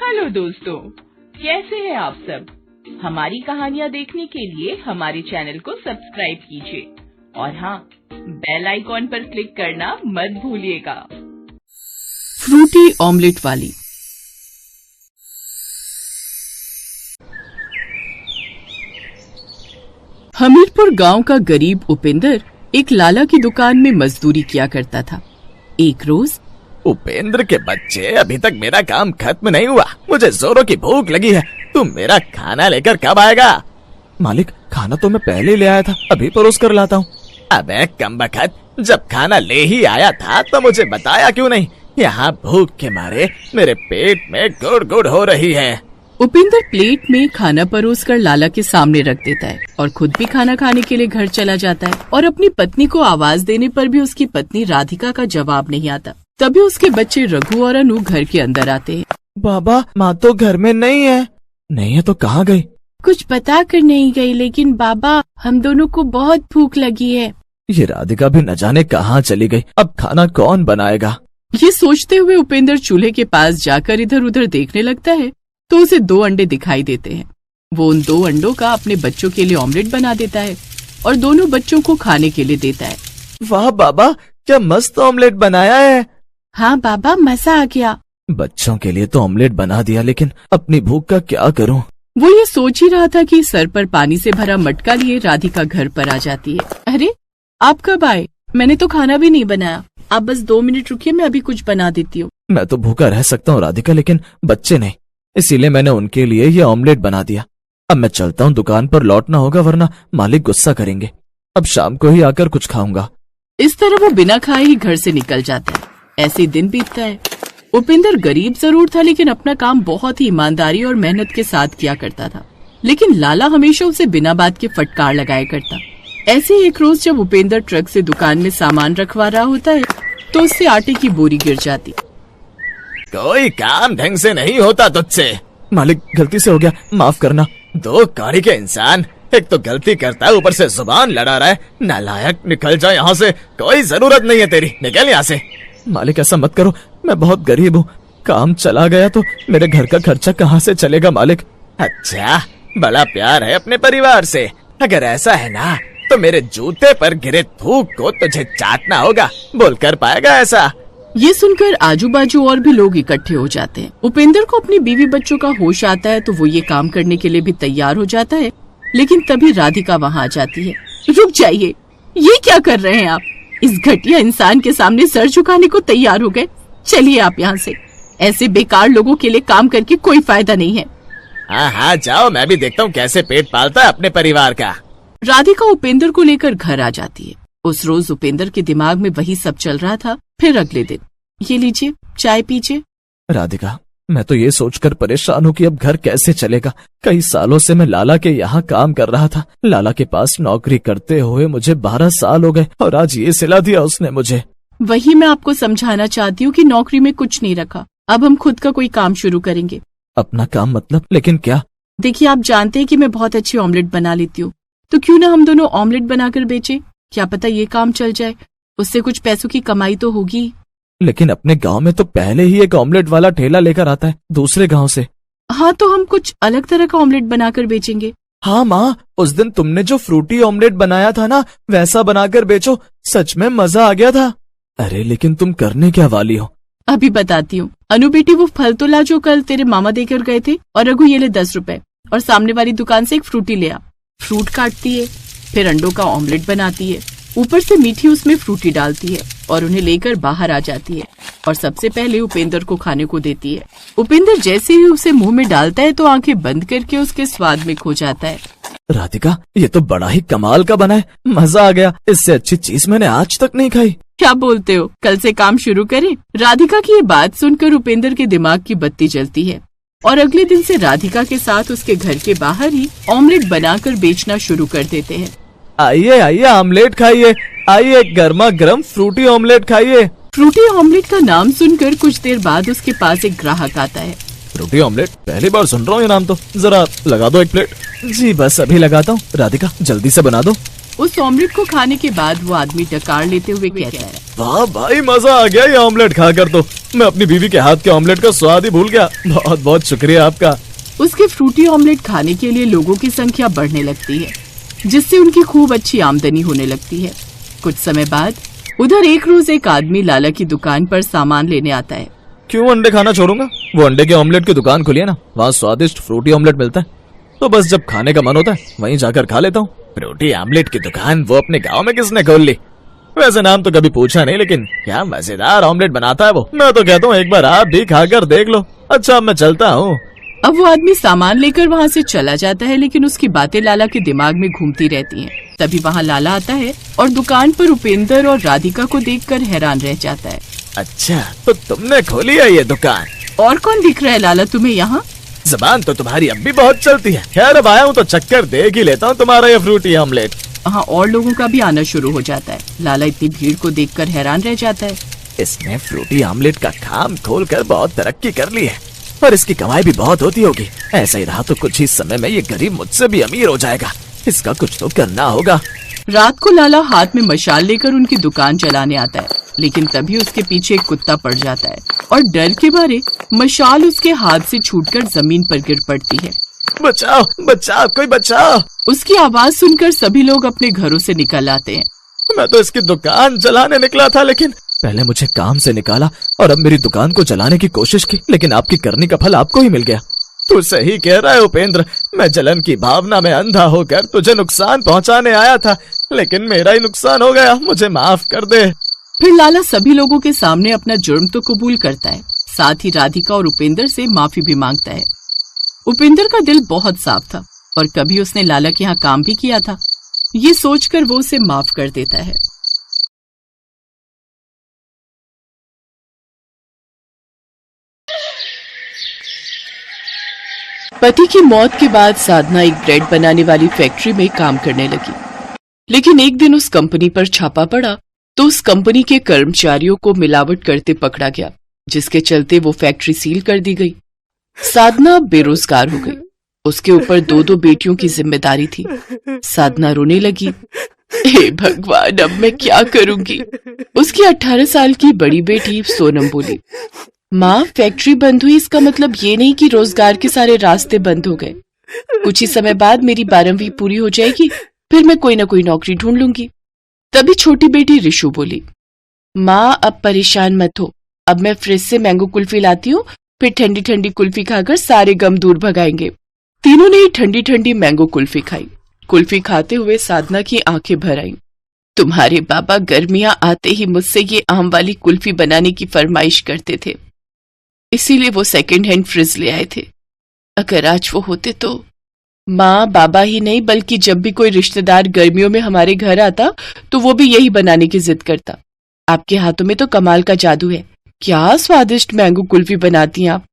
Hello दोस्तों, कैसे हैं आप सब। हमारी कहानियाँ देखने के लिए हमारे चैनल को सब्सक्राइब कीजिए और हाँ, बेल आइकॉन पर क्लिक करना मत भूलिएगा। फ्रूटी ऑमलेट वाली। हमीरपुर गांव का गरीब उपेंद्र एक लाला की दुकान में मजदूरी किया करता था। एक रोज, उपेंद्र के बच्चे, अभी तक मेरा काम खत्म नहीं हुआ। मुझे जोरों की भूख लगी है। तू मेरा खाना लेकर कब आएगा? मालिक, खाना तो मैं पहले ही ले आया था, अभी परोस कर लाता हूँ। अबे कमबख्त, जब खाना ले ही आया था तो मुझे बताया क्यों नहीं? यहाँ भूख के मारे मेरे पेट में गुड़ गुड़ हो रही है। उपेंद्र प्लेट में खाना परोसकर लाला के सामने रख देता है और खुद भी खाना खाने के लिए घर चला जाता है। और अपनी पत्नी को आवाज देने पर भी उसकी पत्नी राधिका का जवाब नहीं आता। तभी उसके बच्चे रघु और अनु घर के अंदर आते हैं। बाबा, माँ तो घर में नहीं है। नहीं है तो कहाँ गई? कुछ बता कर नहीं गई, लेकिन बाबा हम दोनों को बहुत भूख लगी है। ये राधिका भी न जाने कहाँ चली गई। अब खाना कौन बनाएगा? ये सोचते हुए उपेंद्र चूल्हे के पास जाकर इधर उधर देखने लगता है तो उसे 2 अंडे दिखाई देते हैं। वो उन 2 अंडों का अपने बच्चों के लिए ऑमलेट बना देता है और दोनों बच्चों को खाने के लिए देता है। वाह बाबा, क्या मस्त ऑमलेट बनाया है। हाँ बाबा, मजा आ गया। बच्चों के लिए तो ऑमलेट बना दिया, लेकिन अपनी भूख का क्या करूं? वो ये सोच ही रहा था कि सर पर पानी से भरा मटका लिए राधिका घर पर आ जाती है। अरे, आप कब आए? मैंने तो खाना भी नहीं बनाया। आप बस 2 मिनट रुकिए, मैं अभी कुछ बना देती हूँ। मैं तो भूखा रह सकता हूँ राधिका, लेकिन बच्चे नहीं, इसीलिए मैंने उनके लिए ये ऑमलेट बना दिया। अब मैं चलता हूँ, दुकान पर लौटना होगा वरना मालिक गुस्सा करेंगे। अब शाम को ही आकर कुछ खाऊंगा। इस तरह वो बिना खाए ही घर से निकल जाता है। ऐसे दिन बीतता है। उपेंद्र गरीब जरूर था, लेकिन अपना काम बहुत ही ईमानदारी और मेहनत के साथ किया करता था। लेकिन लाला हमेशा उसे बिना बात के फटकार लगाया करता। ऐसे ही एक रोज जब उपेंद्र ट्रक से दुकान में सामान रखवा रहा होता है तो उससे आटे की बोरी गिर जाती। कोई काम ढंग से नहीं होता तुझसे। मालिक, गलती से हो गया, माफ करना। 2 कौड़ी के इंसान, एक तो गलती करता है, ऊपर से जुबान लड़ा रहा है। नालायक, निकल जा यहाँ से। कोई जरूरत नहीं है तेरी, निकल यहाँ से। मालिक, ऐसा मत करो, मैं बहुत गरीब हूँ। काम चला गया तो मेरे घर का खर्चा कहाँ से चलेगा मालिक? अच्छा, बड़ा प्यार है अपने परिवार से। अगर ऐसा है ना तो मेरे जूते पर गिरे थूक को तुझे चाटना होगा। बोल कर पाएगा ऐसा? ये सुनकर आजू बाजू और भी लोग इकट्ठे हो जाते हैं। उपेंद्र को अपनी बीवी बच्चों का होश आता है तो वो ये काम करने के लिए भी तैयार हो जाता है। लेकिन तभी राधिका वहाँ आ जाती है। रुक जाइए, ये क्या कर रहे हैं आप? इस घटिया इंसान के सामने सर झुकाने को तैयार हो गए। चलिए आप यहाँ से। ऐसे बेकार लोगों के लिए काम करके कोई फायदा नहीं है। हाँ हाँ, जाओ, मैं भी देखता हूँ कैसे पेट पालता है अपने परिवार का। राधिका उपेंद्र को लेकर घर आ जाती है। उस रोज उपेंद्र के दिमाग में वही सब चल रहा था। फिर अगले दिन, ये लीजिए, चाय पीजिए। राधिका, मैं तो ये सोचकर परेशान हूँ कि अब घर कैसे चलेगा। कई सालों से मैं लाला के यहाँ काम कर रहा था। लाला के पास नौकरी करते हुए मुझे 12 साल हो गए और आज ये सिला दिया उसने मुझे। वही मैं आपको समझाना चाहती हूँ कि नौकरी में कुछ नहीं रखा। अब हम खुद का कोई काम शुरू करेंगे। अपना काम मतलब? लेकिन क्या? देखिए, आप जानते हैं कि मैं बहुत अच्छी ऑमलेट बना लेती हूँ, तो क्यों ना हम दोनों ऑमलेट बनाकर बेचें। क्या पता ये काम चल जाए, उससे कुछ पैसों की कमाई तो होगी। लेकिन अपने गांव में तो पहले ही एक ऑमलेट वाला ठेला लेकर आता है दूसरे गांव से। हाँ, तो हम कुछ अलग तरह का ऑमलेट बनाकर बेचेंगे। हाँ माँ, उस दिन तुमने जो फ्रूटी ऑमलेट बनाया था ना, वैसा बनाकर बेचो। सच में मजा आ गया था। अरे लेकिन तुम करने क्या वाली हो? अभी बताती हूँ। अनु बेटी, वो फल तो ला जो कल तेरे मामा देकर गए थे। और रघु, ये ले 10 रुपए और सामने वाली दुकान से एक फ्रूटी ले आ। फ्रूट काटती है, फिर अंडों का ऑमलेट बनाती है, ऊपर से मीठी उसमें फ्रूटी डालती है और उन्हें लेकर बाहर आ जाती है और सबसे पहले उपेंद्र को खाने को देती है। उपेंद्र जैसे ही उसे मुंह में डालता है तो आंखें बंद करके उसके स्वाद में खो जाता है। राधिका, ये तो बड़ा ही कमाल का बना है, मजा आ गया। इससे अच्छी चीज मैंने आज तक नहीं खाई। क्या बोलते हो, कल से काम शुरू करें? राधिका की ये बात सुनकर उपेंद्र के दिमाग की बत्ती जलती है और अगले दिन से राधिका के साथ उसके घर के बाहर ही ऑमलेट बनाकर बेचना शुरू कर देते हैं। आइए आइए, ऑमलेट खाइए। आइए, गर्मा गर्म फ्रूटी ऑमलेट खाइए। फ्रूटी ऑमलेट का नाम सुनकर कुछ देर बाद उसके पास एक ग्राहक आता है। फ्रूटी ऑमलेट, पहली बार सुन रहा हूँ ये नाम तो। जरा लगा दो 1 प्लेट। जी बस अभी लगाता हूँ। राधिका, जल्दी से बना दो। उस ऑमलेट को खाने के बाद वो आदमी डकार लेते हुए कहता है, वाह भाई, मजा आ गया ये ऑमलेट खाकर। तो मैं अपनी बीवी के हाथ के ऑमलेट का स्वाद ही भूल गया। बहुत बहुत शुक्रिया आपका। उसके फ्रूटी ऑमलेट खाने के लिए लोगों की संख्या बढ़ने लगती है, जिससे उनकी खूब अच्छी आमदनी होने लगती है। कुछ समय बाद उधर एक रोज एक आदमी लाला की दुकान पर सामान लेने आता है। क्यों अंडे खाना छोड़ूंगा? वो अंडे के ऑमलेट की दुकान खुली है ना, वहाँ स्वादिष्ट फ्रूटी ऑमलेट मिलता है। तो बस जब खाने का मन होता है वहीं जाकर खा लेता हूँ। फ्रूटी ऑमलेट की दुकान वो अपने गांव में किसने खोल ली? वैसे नाम तो कभी पूछा नहीं, लेकिन क्या मजेदार ऑमलेट बनाता है वो। मैं तो कहता हूँ एक बार आप भी खाकर देख लो। अच्छा, अब मैं चलता हूँ। अब वो आदमी सामान लेकर वहाँ से चला जाता है, लेकिन उसकी बातें लाला के दिमाग में घूमती रहती हैं। तभी वहाँ लाला आता है और दुकान पर उपेंद्र और राधिका को देखकर हैरान रह जाता है। अच्छा, तो तुमने खोली है ये दुकान? और कौन दिख रहा है लाला तुम्हें यहाँ? जबान तो तुम्हारी अब भी बहुत चलती है। खैर, अब आया हूँ तो चक्कर देख ही लेता हूँ तुम्हारा ये फ्रूटी ऑमलेट। हाँ, और लोगों का भी आना शुरू हो जाता है। लाला इतनी भीड़ को देखकर हैरान रह जाता है। इसने फ्रूटी ऑमलेट का काम खोलकर बहुत तरक्की कर ली है और इसकी कमाई भी बहुत होती होगी। ऐसा ही रहा तो कुछ ही समय में ये गरीब मुझसे भी अमीर हो जाएगा। इसका कुछ तो करना होगा। रात को लाला हाथ में मशाल लेकर उनकी दुकान चलाने आता है, लेकिन तभी उसके पीछे एक कुत्ता पड़ जाता है और डर के मारे मशाल उसके हाथ से छूटकर जमीन पर गिर पड़ती है। बचाओ बचाओ, कोई बचाओ। उसकी आवाज सुनकर सभी लोग अपने घरों से निकल आते हैं। मैं तो इसकी दुकान चलाने निकला था, लेकिन पहले मुझे काम से निकाला और अब मेरी दुकान को चलाने की कोशिश की, लेकिन आपकी करनी का फल आपको ही मिल गया। तू सही कह रहा है उपेंद्र। मैं जलन की भावना में अंधा होकर तुझे नुकसान पहुंचाने आया था, लेकिन मेरा ही नुकसान हो गया। मुझे माफ कर दे। फिर लाला सभी लोगों के सामने अपना जुर्म तो कबूल करता है, साथ ही राधिका और उपेंद्र से माफी भी मांगता है। उपेंद्र का दिल बहुत साफ था और कभी उसने लाला के यहाँ काम भी किया था। ये सोचकर वो उसे माफ कर देता है। पति की मौत के बाद साधना एक ब्रेड बनाने वाली फैक्ट्री में काम करने लगी, लेकिन एक दिन उस कंपनी पर छापा पड़ा तो उस कंपनी के कर्मचारियों को मिलावट करते पकड़ा गया, जिसके चलते वो फैक्ट्री सील कर दी गई। साधना बेरोजगार हो गई। उसके ऊपर 2 बेटियों की जिम्मेदारी थी। साधना रोने लगी। हे भगवान, अब मैं क्या करूंगी? उसकी 18 साल की बड़ी बेटी सोनम बोली, माँ, फैक्ट्री बंद हुई इसका मतलब ये नहीं कि रोजगार के सारे रास्ते बंद हो गए। कुछ ही समय बाद मेरी 12वीं पूरी हो जाएगी, फिर मैं कोई ना कोई नौकरी ढूंढ लूंगी। तभी छोटी बेटी रिशु बोली, माँ, अब परेशान मत हो। अब मैं फ्रिज से मैंगो कुल्फी लाती हूँ, फिर ठंडी ठंडी कुल्फी खाकर सारे गम दूर भगाएंगे। तीनों ने ही ठंडी ठंडी मैंगो कुल्फी खाई। कुल्फी खाते हुए साधना की आंखें भर आईं। तुम्हारे बाबा गर्मियां आते ही मुझसे ये आम वाली कुल्फी बनाने की फरमाइश करते थे, इसीलिए वो सेकंड हैंड फ्रिज ले आए थे। अगर आज वो होते तो। माँ, बाबा ही नहीं बल्कि जब भी कोई रिश्तेदार गर्मियों में हमारे घर आता तो वो भी यही बनाने की जिद करता। आपके हाथों में तो कमाल का जादू है। क्या स्वादिष्ट मैंगो कुल्फी बनाती हैं आप।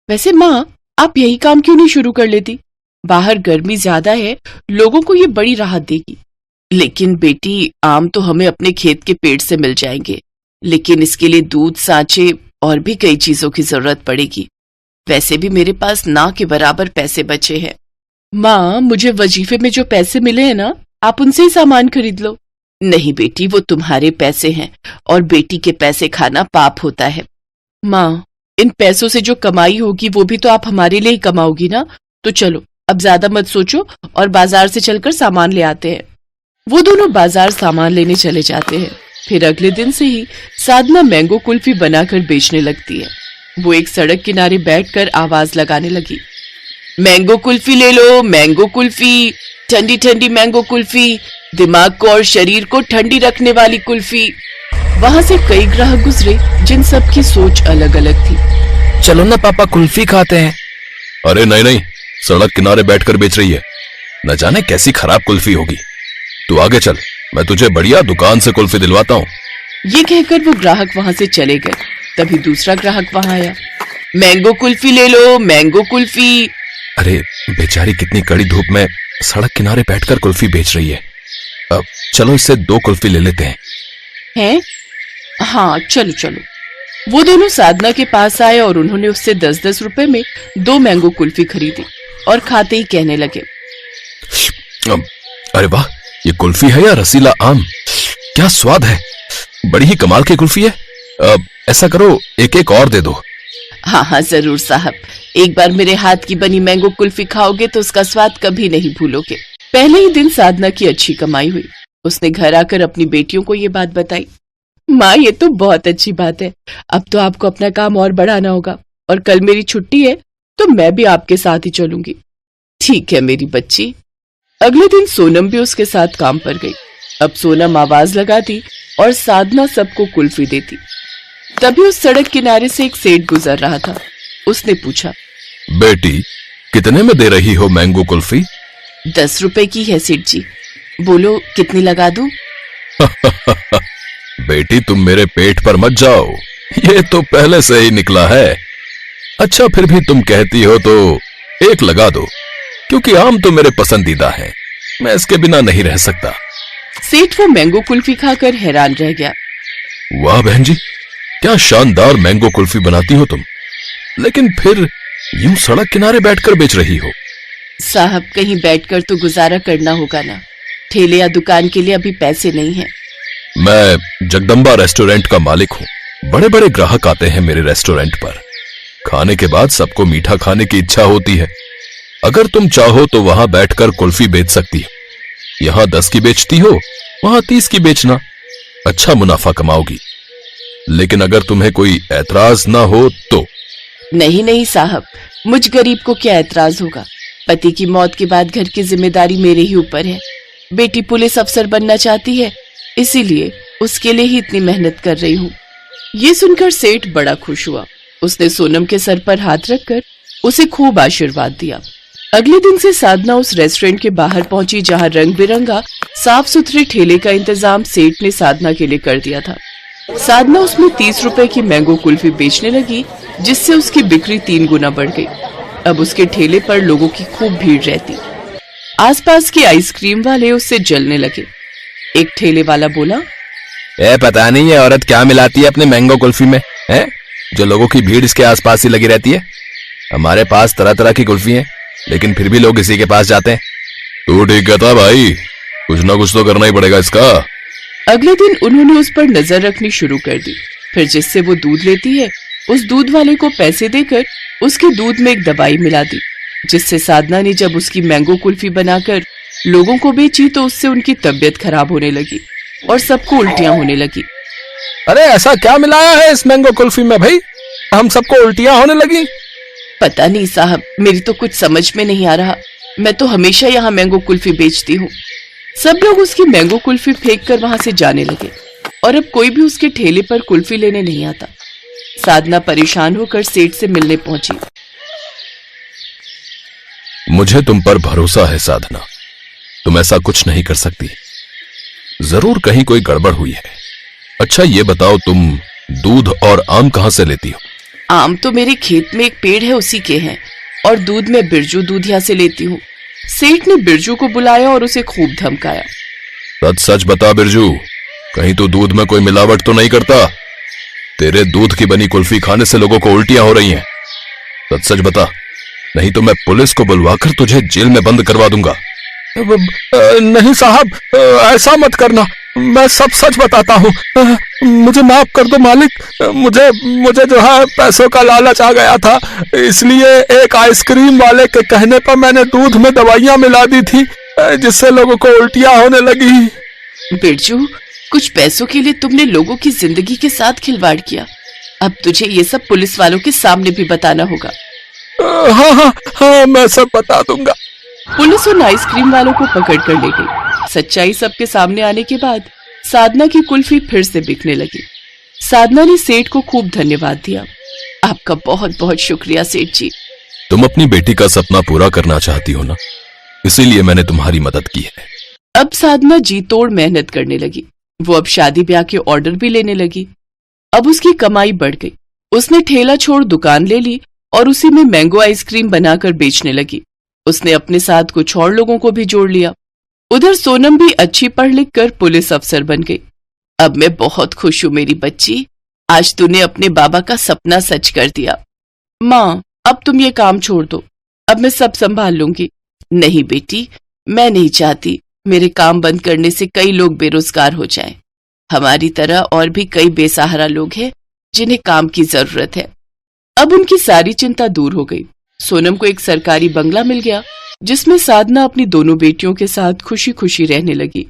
वैसे माँ, आप यही काम क्यों नहीं शुरू कर लेती? बाहर गर्मी ज्यादा है, लोगों को ये बड़ी राहत देगी। लेकिन बेटी, आम तो हमें अपने खेत के पेड़ से मिल जाएंगे, लेकिन इसके लिए दूध, सांचे और भी कई चीजों की जरूरत पड़ेगी। वैसे भी मेरे पास ना के बराबर पैसे बचे हैं। माँ, मुझे वजीफे में जो पैसे मिले हैं ना, आप उनसे ही सामान खरीद लो। नहीं बेटी, वो तुम्हारे पैसे हैं और बेटी के पैसे खाना पाप होता है। माँ, इन पैसों से जो कमाई होगी वो भी तो आप हमारे लिए ही कमाओगी ना। तो चलो, अब ज्यादा मत सोचो और बाजार से चलकर सामान ले आते हैं। वो दोनों बाजार सामान लेने चले जाते हैं। फिर अगले दिन से ही साधना मैंगो कुल्फी बनाकर बेचने लगती है। वो एक सड़क किनारे बैठकर आवाज लगाने लगी, मैंगो कुल्फी ले लो, मैंगो कुल्फी, ठंडी ठंडी मैंगो कुल्फी, दिमाग को और शरीर को ठंडी रखने वाली कुल्फी। वहां से कई ग्राहक गुजरे, जिन सब की सोच अलग अलग थी। चलो ना पापा, कुल्फी खाते हैं। अरे नहीं नहीं, सड़क किनारे बैठकर बेच रही है, न जाने कैसी खराब कुल्फी होगी। तू आगे चल, मैं तुझे बढ़िया दुकान से कुल्फी दिलवाता हूँ। ये कहकर वो ग्राहक वहां से चले गए। तभी दूसरा ग्राहक वहां आया, मैंगो कुल्फी ले लो, मैंगो कुल्फी। अरे बेचारी कितनी कड़ी धूप में सड़क किनारे बैठकर कुल्फी बेच रही है। अब चलो इससे 2 कुल्फी ले लेते हैं। हाँ, चलो चलो। वो दोनों साधना के पास आए और उन्होंने उससे 10-10 रुपए में 2 मैंगो कुल्फी खरीदी और खाते ही कहने लगे, अरे वाह, ये कुल्फी है या रसीला आम? क्या स्वाद है, बड़ी ही कमाल की कुल्फी है। ऐसा करो, एक एक और दे दो। हाँ हाँ जरूर साहब, एक बार मेरे हाथ की बनी मैंगो कुल्फी खाओगे तो उसका स्वाद कभी नहीं भूलोगे। पहले ही दिन साधना की अच्छी कमाई हुई। उसने घर आकर अपनी बेटियों को ये बात बताई। माँ, ये तो बहुत अच्छी बात है। अब तो आपको अपना काम और बढ़ाना होगा, और कल मेरी छुट्टी है तो मैं भी आपके साथ ही चलूंगी। ठीक है मेरी बच्ची। अगले दिन सोनम भी उसके साथ काम पर गई। अब सोनम आवाज लगाती और साधना सबको कुल्फी देती। तभी उस सड़क किनारे से एक सेठ गुजर रहा था। उसने पूछा, बेटी, कितने में दे रही हो मैंगो कुल्फी? 10 रुपए की है सेठ जी। बोलो कितनी लगा दूं? बेटी, तुम मेरे पेट पर मत जाओ, ये तो पहले से ही निकला है। अच्छा, फिर भी तुम कहती हो तो एक लगा दो, क्योंकि आम तो मेरे पसंदीदा है, मैं इसके बिना नहीं रह सकता। सेठ वो मैंगो कुल्फी खाकर हैरान रह गया। वाह बहन जी, क्या शानदार मैंगो कुल्फी बनाती हो तुम, लेकिन फिर यूं सड़क किनारे बैठकर बेच रही हो। साहब, कहीं बैठकर तो गुजारा करना होगा ना। ठेले या दुकान के लिए अभी पैसे नहीं हैं। मैं जगदम्बा रेस्टोरेंट का मालिक हूँ। बड़े बड़े ग्राहक आते हैं मेरे रेस्टोरेंट पर। खाने के बाद सबको मीठा खाने की इच्छा होती है। अगर तुम चाहो तो वहां बैठकर कुल्फी बेच सकती हो। यहाँ 10 की बेचती हो, वहां 30 की बेचना, अच्छा मुनाफा कमाओगी। लेकिन अगर तुम्हें कोई ऐतराज ना हो तो। नहीं नहीं साहब, मुझ गरीब को क्या ऐतराज होगा। पति की मौत के बाद घर की जिम्मेदारी मेरे ही ऊपर है। बेटी पुलिस अफसर बनना चाहती है, इसीलिए उसके लिए ही इतनी मेहनत कर रही हूँ। ये सुनकर सेठ बड़ा खुश हुआ। उसने सोनम के सर पर हाथ रखकर उसे खूब आशीर्वाद दिया। अगले दिन से साधना उस रेस्टोरेंट के बाहर पहुंची जहां रंग बिरंगा साफ सुथरे ठेले का इंतजाम सेठ ने साधना के लिए कर दिया था। साधना उसमें 30 रुपए की मैंगो कुल्फी बेचने लगी, जिससे उसकी बिक्री 3 गुना बढ़ गई। अब उसके ठेले पर लोगों की खूब भीड़ रहती। आसपास के आइसक्रीम वाले उससे जलने लगे। एक ठेले वाला बोला, पता नहीं ये औरत क्या मिलाती है अपने मैंगो कुल्फी में, है जो लोगों की भीड़ इसके आसपास ही लगी रहती है। हमारे पास तरह तरह की कुल्फी है, लेकिन फिर भी लोग इसी के पास जाते हैं। तू ठीक कहता भाई, कुछ ना कुछ तो करना ही पड़ेगा इसका। अगले दिन उन्होंने उस पर नजर रखनी शुरू कर दी। फिर जिससे वो दूध लेती है, उस दूध वाले को पैसे देकर उसके दूध में एक दवाई मिला दी, जिससे साधना ने जब उसकी मैंगो कुल्फी बनाकर लोगों को बेची तो उससे उनकी तबीयत खराब होने लगी और सबको उल्टियां होने लगी। अरे ऐसा क्या मिलाया है इस मैंगो कुल्फी में भाई, हम सबको उल्टियां होने लगी? पता नहीं साहब, मेरी तो कुछ समझ में नहीं आ रहा। मैं तो हमेशा यहाँ मैंगो कुल्फी बेचती हूँ। सब लोग उसकी मैंगो कुल्फी फेंक कर वहां से जाने लगे और अब कोई भी उसके ठेले पर कुल्फी लेने नहीं आता। साधना परेशान होकर सेठ से मिलने पहुंची। मुझे तुम पर भरोसा है साधना, तुम ऐसा कुछ नहीं कर सकती। जरूर कहीं कोई गड़बड़ हुई है। अच्छा ये बताओ, तुम दूध और आम कहां से लेती हो? आम तो मेरे खेत में एक पेड़ है, उसी के हैं, और दूध में बिरजू दूधिया से लेती हूँ। सेठ ने बिरजू को बुलाया और उसे खूब धमकाया। सच सच बता बिरजू, कहीं तू दूध में कोई मिलावट तो नहीं करता? तेरे दूध की बनी कुल्फी खाने से लोगों को उल्टियां हो रही हैं। सच सच बता, नहीं तो मैं पुलिस को बुलवाकर तुझे जेल में बंद करवा दूंगा। नहीं साहब, ऐसा मत करना, मैं सब सच बताता हूँ। मुझे माफ कर दो मालिक, मुझे जो है पैसों का लालच आ गया था, इसलिए एक आइसक्रीम वाले के कहने पर मैंने दूध में दवाइयाँ मिला दी थी, जिससे लोगों को उल्टियाँ होने लगी। बिरजू, कुछ पैसों के लिए तुमने लोगों की जिंदगी के साथ खिलवाड़ किया। अब तुझे ये सब पुलिस वालों के सामने भी बताना होगा। हाँ हाँ हाँ, मैं सब बता दूंगा। पुलिस उन आइसक्रीम वालों को पकड़ कर ले गई। सच्चाई सबके सामने आने के बाद साधना की कुल्फी फिर से बिकने लगी। साधना ने सेठ को खूब धन्यवाद दिया। आपका बहुत बहुत शुक्रिया सेठ जी। तुम अपनी बेटी का सपना पूरा करना चाहती हो ना, इसीलिए मैंने तुम्हारी मदद की है। अब साधना जी तोड़ मेहनत करने लगी। वो अब शादी ब्याह के ऑर्डर भी लेने लगी। अब उसकी कमाई बढ़ गई। उसने ठेला छोड़ दुकान ले ली और उसी में मैंगो आइसक्रीम बनाकर बेचने लगी। उसने अपने साथ कुछ और लोगों को भी जोड़ लिया। उधर सोनम भी अच्छी पढ़ लिख कर पुलिस अफसर बन गई। अब मैं बहुत खुश हूँ मेरी बच्ची, आज तूने अपने बाबा का सपना सच कर दिया। माँ, अब तुम ये काम छोड़ दो, अब मैं सब संभाल लूंगी। नहीं बेटी, मैं नहीं चाहती मेरे काम बंद करने से कई लोग बेरोजगार हो जाएं। हमारी तरह और भी कई बेसहारा लोग हैं जिन्हें काम की जरूरत है। अब उनकी सारी चिंता दूर हो गई। सोनम को एक सरकारी बंगला मिल गया जिसमें साधना अपनी दोनों बेटियों के साथ खुशी खुशी रहने लगी।